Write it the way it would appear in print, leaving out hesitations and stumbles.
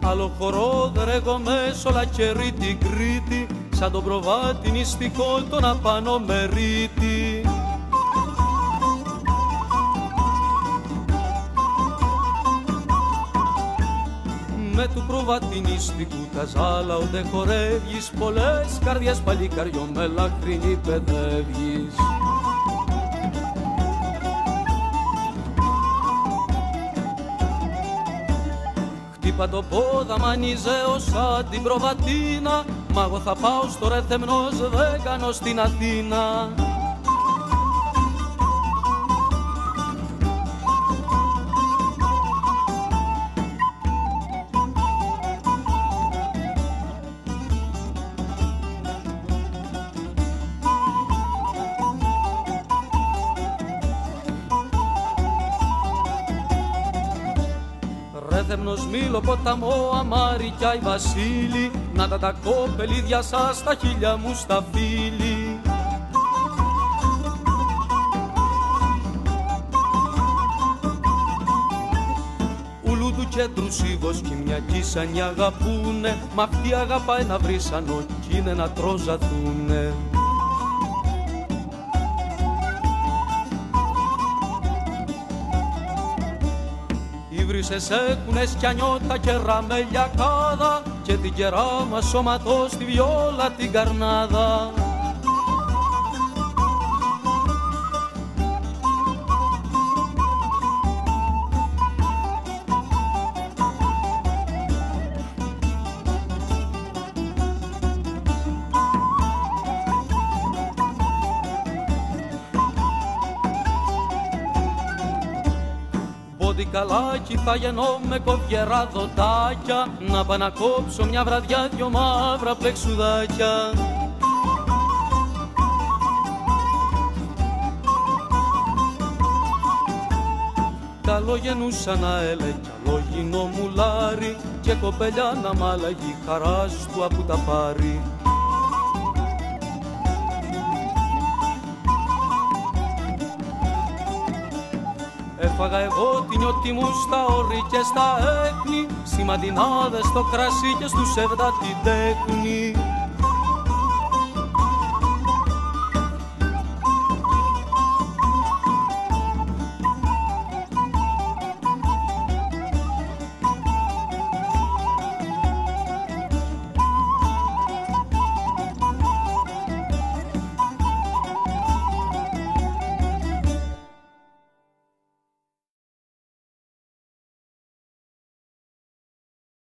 Άλλο χορό δεν ρέγομαι σ' όλα κερί την Κρήτη, σαν τον προβάτη νηστικό τον απάνω μερίτη. Με του προβατινιστικού τα ζάλα όντε χορεύγεις, πολλές καρδιές παλικαριό με λαχρινή παιδεύγεις. Χτύπα το πόδα μανιζέω σαν την προβατίνα, μα εγώ θα πάω στο Ρεθεμνός, δεν κάνω στην Αθήνα. Ρέθεμνος, Μήλο, ποταμό, αμάρι κι Άι Βασίλη, να τα κοπελίδια σας τα χείλια μου στα φίλη. Ουλού του κέντρου Σίβος κι μια κίσανοι αγαπούνε, μ' αυτή αγαπάει να βρίσανο κι είναι να τροζαθούνε. Βρύσες έχουνε σκιανιώτα και ραμελιακάδα και την κερά μας σώματος στη βιόλα την καρνάδα. Καλάκι θα γεννώ με κοβιερά δοντάκια, να πάω να κόψω μια βραδιά δυο μαύρα πλεξουδάκια. Καλό γεννούσα να έλε κι άλλο γίνω μουλάρι, και κοπελιά να μ' άλλαγει χαράς του απού τα πάρει. Έφαγα εγώ την νιώτη μου στα όρη και στα έχνη, σημαντινάδες στο κρασί και στους έβδα την τέχνη.